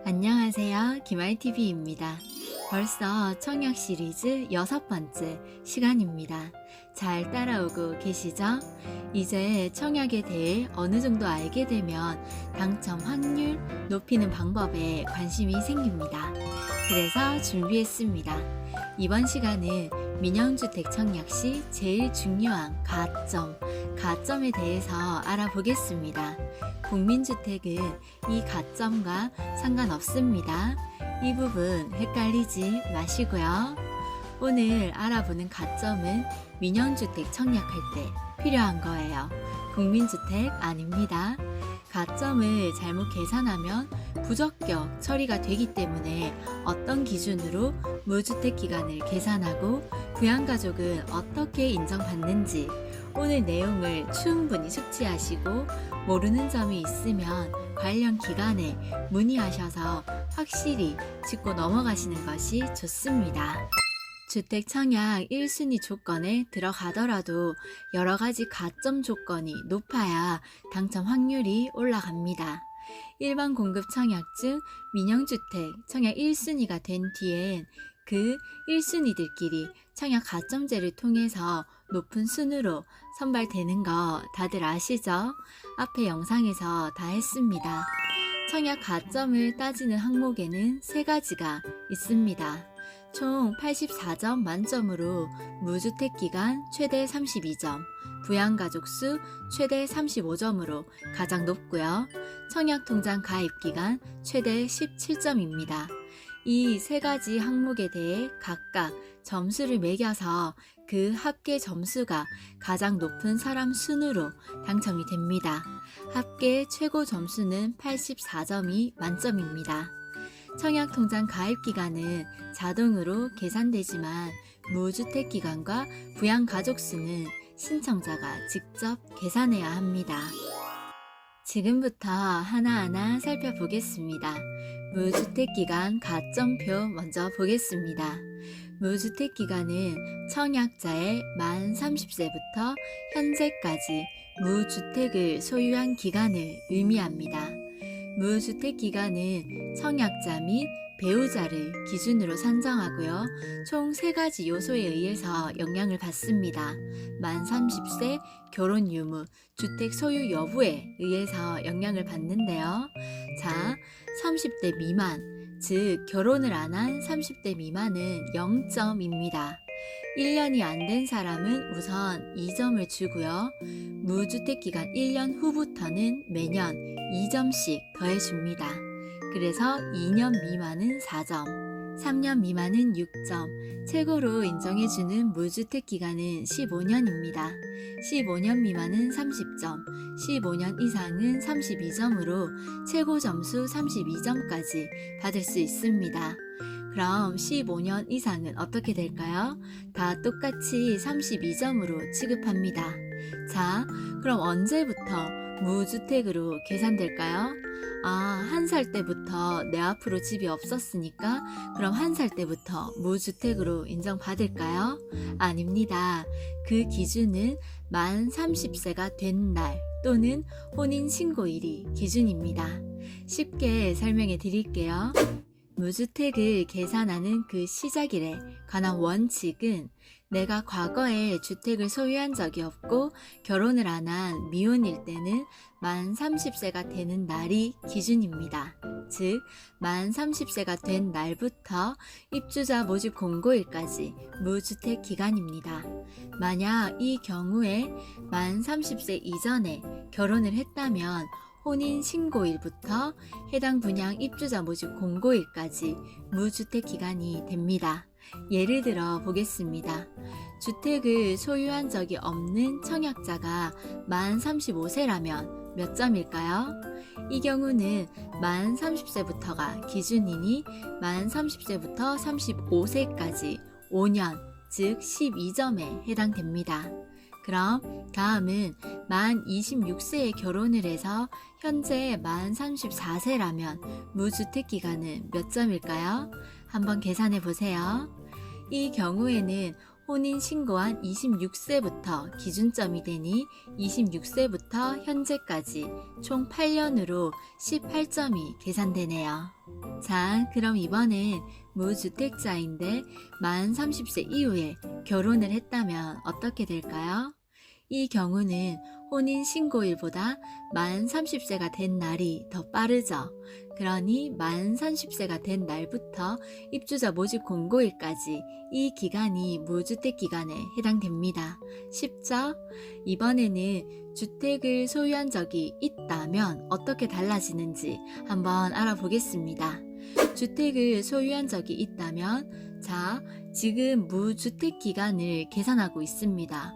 안녕하세요. 김아이TV입니다. 벌써 청약 시리즈 6번째 시간입니다. 잘 따라오고 계시죠? 이제 청약에 대해 어느 정도 알게 되면 당첨 확률 높이는 방법에 관심이 생깁니다. 그래서 준비했습니다. 이번 시간은 민영주택 청약 시 제일 중요한 가점에 대해서 알아보겠습니다. 국민주택은 이 가점과 상관없습니다. 이 부분 헷갈리지 마시고요. 오늘 알아보는 가점은 민영주택 청약할 때 필요한 거예요. 국민주택 아닙니다. 가점을 잘못 계산하면 부적격 처리가 되기 때문에 어떤 기준으로 무주택 기간을 계산하고 부양가족은 어떻게 인정받는지 오늘 내용을 충분히 숙지하시고 모르는 점이 있으면 관련 기관에 문의하셔서 확실히 짚고 넘어가시는 것이 좋습니다. 주택 청약 1순위 조건에 들어가더라도 여러 가지 가점 조건이 높아야 당첨 확률이 올라갑니다. 일반 공급 청약 중 민영주택 청약 1순위가 된 뒤엔 그 1순위들끼리 청약 가점제를 통해서 높은 순으로 선발되는 거 다들 아시죠? 앞에 영상에서 다 했습니다. 청약 가점을 따지는 항목에는 3가지가 있습니다. 총 84점 만점으로 무주택 기간 최대 32점, 부양가족 수 최대 35점으로 가장 높고요. 청약통장 가입 기간 최대 17점입니다. 이 3가지 항목에 대해 각각 점수를 매겨서 그 합계 점수가 가장 높은 사람 순으로 당첨이 됩니다. 합계 최고 점수는 84점이 만점입니다. 청약통장 가입 기간은 자동으로 계산되지만 무주택 기간과 부양가족 수는 신청자가 직접 계산해야 합니다. 지금부터 하나하나 살펴보겠습니다. 무주택 기간 가점표 먼저 보겠습니다. 무주택 기간은 청약자의 만 30세부터 현재까지 무주택을 소유한 기간을 의미합니다. 무주택 기간은 청약자 및 배우자를 기준으로 산정하고요. 총 3가지 요소에 의해서 영향을 받습니다. 만 30세, 결혼 유무, 주택 소유 여부에 의해서 영향을 받는데요. 자, 30대 미만, 즉 결혼을 안 한 30대 미만은 0점입니다. 1년이 안 된 사람은 우선 2점을 주고요. 무주택 기간 1년 후부터는 매년 2점씩 더해줍니다. 그래서 2년 미만은 4점, 3년 미만은 6점, 최고로 인정해주는 무주택 기간은 15년입니다. 15년 미만은 30점, 15년 이상은 32점으로 최고 점수 32점까지 받을 수 있습니다. 그럼 15년 이상은 어떻게 될까요? 다 똑같이 32점으로 취급합니다. 자, 그럼 언제부터 무주택으로 계산될까요? 1살 때부터 내 앞으로 집이 없었으니까 그럼 1살 때부터 무주택으로 인정받을까요? 아닙니다. 그 기준은 만 30세가 된 날 또는 혼인신고일이 기준입니다. 쉽게 설명해 드릴게요. 무주택을 계산하는 그 시작일에 관한 원칙은 내가 과거에 주택을 소유한 적이 없고 결혼을 안 한 미혼일 때는 만 30세가 되는 날이 기준입니다. 즉, 만 30세가 된 날부터 입주자 모집 공고일까지 무주택 기간입니다. 만약 이 경우에 만 30세 이전에 결혼을 했다면 혼인신고일부터 해당 분양 입주자 모집 공고일까지 무주택 기간이 됩니다. 예를 들어 보겠습니다. 주택을 소유한 적이 없는 청약자가 만 35세라면 몇 점일까요? 이 경우는 만 30세부터가 기준이니 만 30세부터 35세까지 5년, 즉 12점에 해당됩니다. 그럼 다음은 만 26세에 결혼을 해서 현재 만 34세라면 무주택 기간은 몇 점일까요? 한번 계산해 보세요. 이 경우에는 혼인신고한 26세부터 기준점이 되니 26세부터 현재까지 총 8년으로 18점이 계산되네요. 자, 그럼 이번엔 무주택자인데 만 30세 이후에 결혼을 했다면 어떻게 될까요? 이 경우는 혼인신고일보다 만 30세가 된 날이 더 빠르죠. 그러니 만 30세가 된 날부터 입주자 모집 공고일까지 이 기간이 무주택 기간에 해당됩니다. 쉽죠? 이번에는 주택을 소유한 적이 있다면 어떻게 달라지는지 한번 알아보겠습니다. 주택을 소유한 적이 있다면, 자, 지금 무주택 기간을 계산하고 있습니다.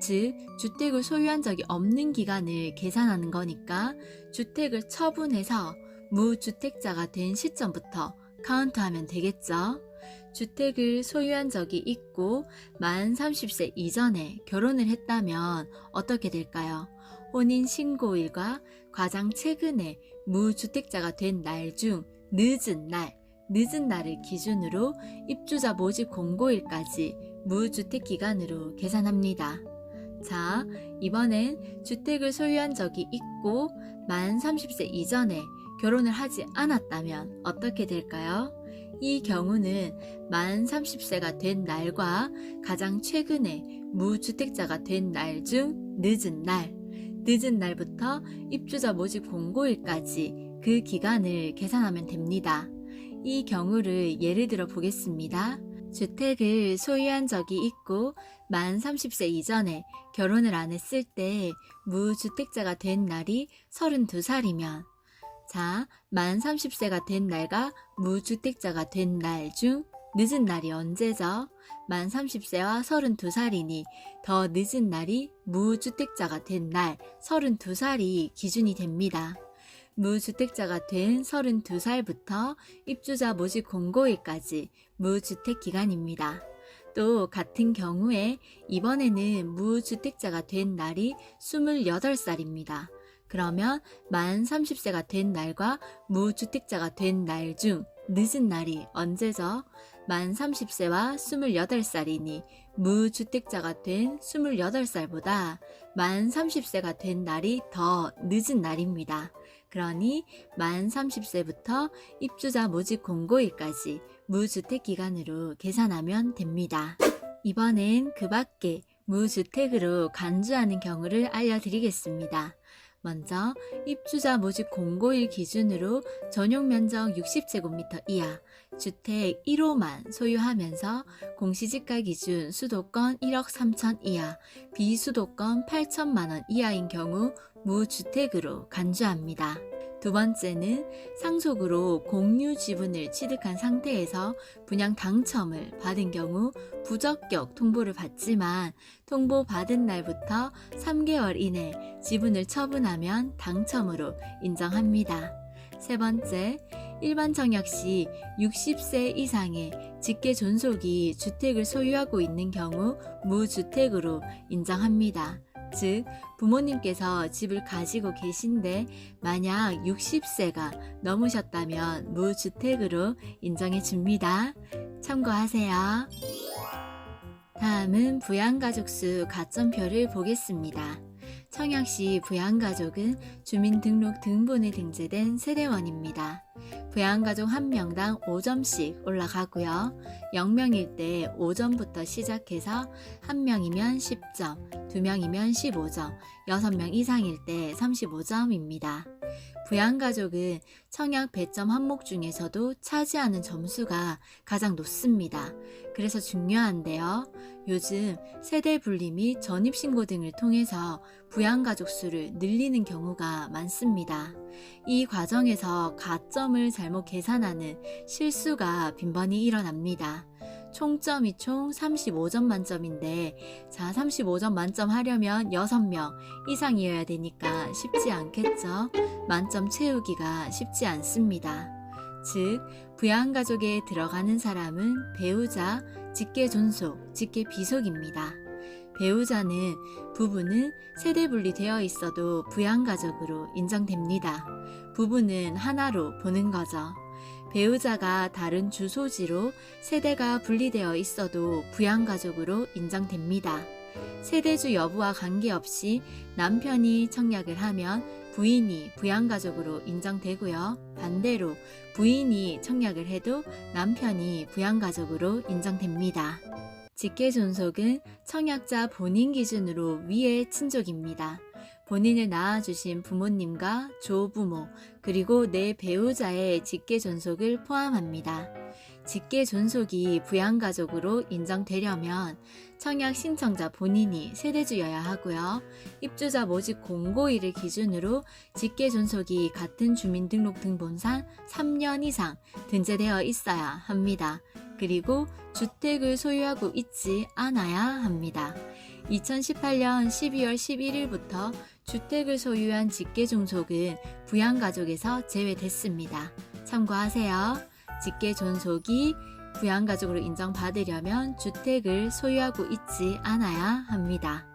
즉, 주택을 소유한 적이 없는 기간을 계산하는 거니까 주택을 처분해서 무주택자가 된 시점부터 카운트하면 되겠죠. 주택을 소유한 적이 있고 만 30세 이전에 결혼을 했다면 어떻게 될까요? 혼인신고일과 가장 최근에 무주택자가 된 날 중 늦은 날을 기준으로 입주자 모집 공고일까지 무주택 기간으로 계산합니다. 자, 이번엔 주택을 소유한 적이 있고 만 30세 이전에 결혼을 하지 않았다면 어떻게 될까요? 이 경우는 만 30세가 된 날과 가장 최근에 무주택자가 된 날 중 늦은 날부터 입주자 모집 공고일까지 그 기간을 계산하면 됩니다. 이 경우를 예를 들어 보겠습니다. 주택을 소유한 적이 있고 만 30세 이전에 결혼을 안 했을 때 무주택자가 된 날이 32살이면, 자, 만 30세가 된 날과 무주택자가 된 날 중 늦은 날이 언제죠? 만 30세와 32살이니 더 늦은 날이 무주택자가 된 날 32살이 기준이 됩니다. 무주택자가 된 32살부터 입주자 모집 공고일까지 무주택 기간입니다. 또 같은 경우에 이번에는 무주택자가 된 날이 28살입니다. 그러면 만 30세가 된 날과 무주택자가 된 날 중 늦은 날이 언제죠? 만 30세와 28살이니 무주택자가 된 28살보다 만 30세가 된 날이 더 늦은 날입니다. 그러니 만 30세부터 입주자 모집 공고일까지 무주택 기간으로 계산하면 됩니다. 이번엔 그 밖에 무주택으로 간주하는 경우를 알려드리겠습니다. 먼저 입주자 모집 공고일 기준으로 전용 면적 60제곱미터 이하, 주택 1호만 소유하면서 공시지가 기준 수도권 1억 3천 이하, 비수도권 8천만 원 이하인 경우 무주택으로 간주합니다. 두 번째는 상속으로 공유 지분을 취득한 상태에서 분양 당첨을 받은 경우 부적격 통보를 받지만 통보받은 날부터 3개월 이내 지분을 처분하면 당첨으로 인정합니다. 세 번째, 일반 청약 시 60세 이상의 직계 존속이 주택을 소유하고 있는 경우 무주택으로 인정합니다. 즉, 부모님께서 집을 가지고 계신데 만약 60세가 넘으셨다면 무주택으로 인정해 줍니다. 참고하세요. 다음은 부양가족수 가점표를 보겠습니다. 청약시 부양가족은 주민등록 등본에 등재된 세대원입니다. 부양가족 1명당 5점씩 올라가고요. 0명일 때 5점부터 시작해서 1명이면 10점, 2명이면 15점, 6명 이상일 때 35점입니다. 부양가족은 청약 배점 항목 중에서도 차지하는 점수가 가장 높습니다. 그래서 중요한데요. 요즘 세대 분리 및 전입신고 등을 통해서 부양가족 수를 늘리는 경우가 많습니다. 이 과정에서 가점을 잘못 계산하는 실수가 빈번히 일어납니다. 총점이 총 35점 만점인데, 자, 35점 만점 하려면 6명 이상이어야 되니까 쉽지 않겠죠? 만점 채우기가 쉽지 않습니다. 즉, 부양가족에 들어가는 사람은 배우자, 직계존속, 직계비속입니다. 배우자는 부부는 세대 분리되어 있어도 부양가족으로 인정됩니다. 부부는 하나로 보는 거죠. 배우자가 다른 주소지로 세대가 분리되어 있어도 부양가족으로 인정됩니다. 세대주 여부와 관계없이 남편이 청약을 하면 부인이 부양가족으로 인정되고요. 반대로 부인이 청약을 해도 남편이 부양가족으로 인정됩니다. 직계존속은 청약자 본인 기준으로 위의 친족입니다. 본인을 낳아주신 부모님과 조부모, 그리고 내 배우자의 직계존속을 포함합니다. 직계존속이 부양가족으로 인정되려면 청약 신청자 본인이 세대주여야 하고요. 입주자 모집 공고일을 기준으로 직계존속이 같은 주민등록등본상 3년 이상 등재되어 있어야 합니다. 그리고 주택을 소유하고 있지 않아야 합니다. 2018년 12월 11일부터 주택을 소유한 직계존속은 부양가족에서 제외됐습니다. 참고하세요. 직계존속이 부양가족으로 인정받으려면 주택을 소유하고 있지 않아야 합니다.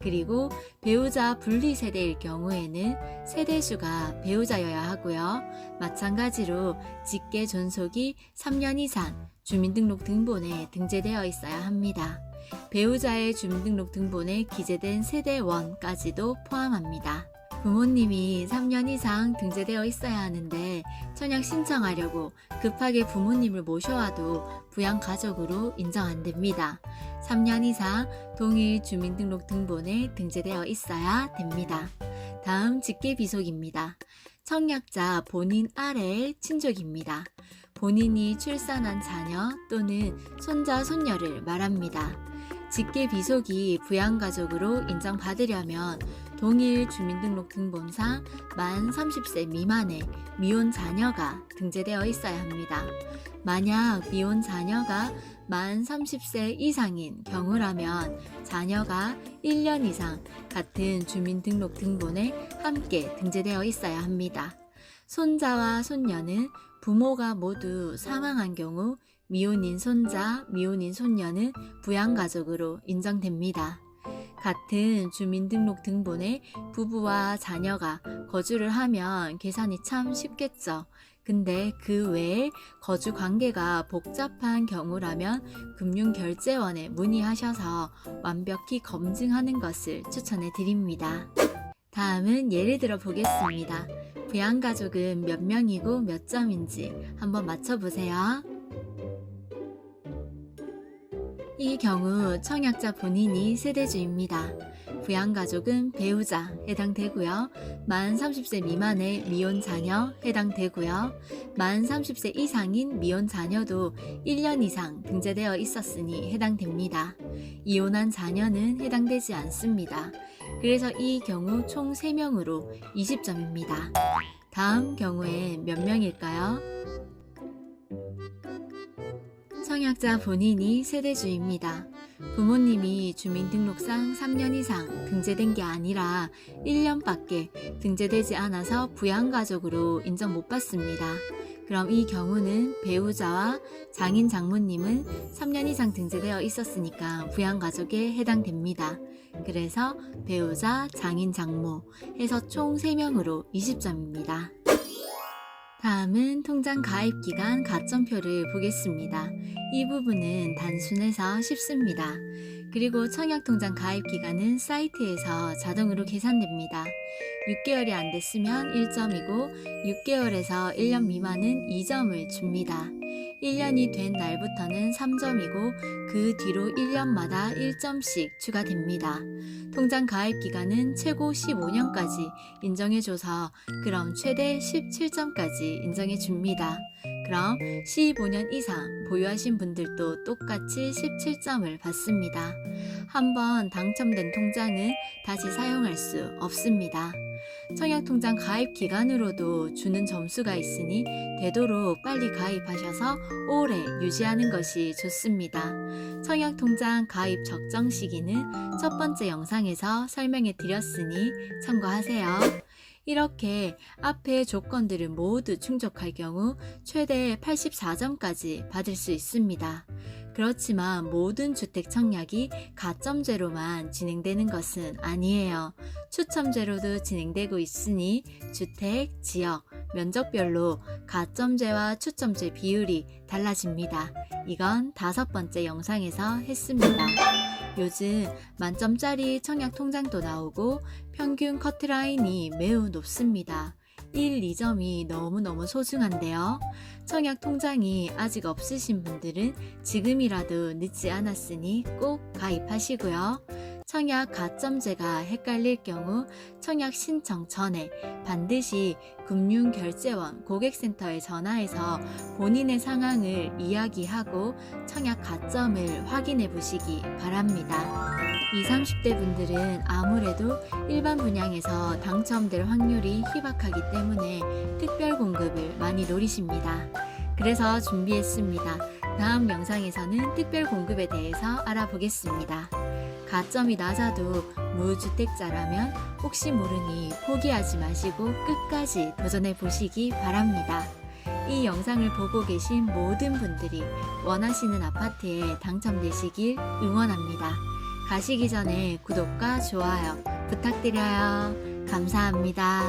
그리고 배우자 분리세대일 경우에는 세대수가 배우자여야 하고요. 마찬가지로 직계존속이 3년 이상 주민등록등본에 등재되어 있어야 합니다. 배우자의 주민등록등본에 기재된 세대원까지도 포함합니다. 부모님이 3년 이상 등재되어 있어야 하는데 청약 신청하려고 급하게 부모님을 모셔와도 부양가족으로 인정 안 됩니다. 3년 이상 동일 주민등록등본에 등재되어 있어야 됩니다. 다음 직계비속입니다. 청약자 본인 아래의 친족입니다. 본인이 출산한 자녀 또는 손자, 손녀를 말합니다. 직계비속이 부양가족으로 인정받으려면 동일 주민등록등본상 만 30세 미만의 미혼 자녀가 등재되어 있어야 합니다. 만약 미혼 자녀가 만 30세 이상인 경우라면 자녀가 1년 이상 같은 주민등록등본에 함께 등재되어 있어야 합니다. 손자와 손녀는 부모가 모두 사망한 경우 미혼인 손자, 미혼인 손녀는 부양가족으로 인정됩니다. 같은 주민등록등본에 부부와 자녀가 거주를 하면 계산이 참 쉽겠죠. 근데 그 외에 거주 관계가 복잡한 경우라면 금융결제원에 문의하셔서 완벽히 검증하는 것을 추천해 드립니다. 다음은 예를 들어 보겠습니다. 부양가족은 몇 명이고 몇 점인지 한번 맞춰보세요. 이 경우 청약자 본인이 세대주입니다. 부양가족은 배우자 해당되고요. 만 30세 미만의 미혼 자녀 해당되고요. 만 30세 이상인 미혼 자녀도 1년 이상 등재되어 있었으니 해당됩니다. 이혼한 자녀는 해당되지 않습니다. 그래서 이 경우 총 3명으로 20점입니다. 다음 경우엔 몇 명일까요? 청약자 본인이 세대주입니다. 부모님이 주민등록상 3년 이상 등재된 게 아니라 1년밖에 등재되지 않아서 부양가족으로 인정 못 받습니다. 그럼 이 경우는 배우자와 장인 장모님은 3년 이상 등재되어 있었으니까 부양가족에 해당됩니다. 그래서 배우자, 장인, 장모 해서 총 3명으로 20점입니다. 다음은 통장 가입기간 가점표를 보겠습니다. 이 부분은 단순해서 쉽습니다. 그리고 청약통장 가입기간은 사이트에서 자동으로 계산됩니다. 6개월이 안 됐으면 1점이고 6개월에서 1년 미만은 2점을 줍니다. 1년이 된 날부터는 3점이고 그 뒤로 1년마다 1점씩 추가됩니다. 통장 가입 기간은 최고 15년까지 인정해줘서 그럼 최대 17점까지 인정해줍니다. 그럼 15년 이상 보유하신 분들도 똑같이 17점을 받습니다. 한번 당첨된 통장은 다시 사용할 수 없습니다. 청약통장 가입 기간으로도 주는 점수가 있으니 되도록 빨리 가입하셔서 오래 유지하는 것이 좋습니다. 청약통장 가입 적정 시기는 첫 번째 영상에서 설명해 드렸으니 참고하세요. 이렇게 앞의 조건들을 모두 충족할 경우 최대 84점까지 받을 수 있습니다. 그렇지만 모든 주택 청약이 가점제로만 진행되는 것은 아니에요. 추첨제로도 진행되고 있으니 주택, 지역, 면적별로 가점제와 추첨제 비율이 달라집니다. 이건 5번째 영상에서 했습니다. 요즘 만점짜리 청약 통장도 나오고 평균 커트라인이 매우 높습니다. 1, 2점이 너무너무 소중한데요. 청약 통장이 아직 없으신 분들은 지금이라도 늦지 않았으니 꼭 가입하시고요. 청약 가점제가 헷갈릴 경우 청약 신청 전에 반드시 금융결제원 고객센터에 전화해서 본인의 상황을 이야기하고 청약 가점을 확인해 보시기 바랍니다. 20, 30대 분들은 아무래도 일반 분양에서 당첨될 확률이 희박하기 때문에 특별 공급을 많이 노리십니다. 그래서 준비했습니다. 다음 영상에서는 특별 공급에 대해서 알아보겠습니다. 가점이 낮아도 무주택자라면 혹시 모르니 포기하지 마시고 끝까지 도전해 보시기 바랍니다. 이 영상을 보고 계신 모든 분들이 원하시는 아파트에 당첨되시길 응원합니다. 가시기 전에 구독과 좋아요 부탁드려요. 감사합니다.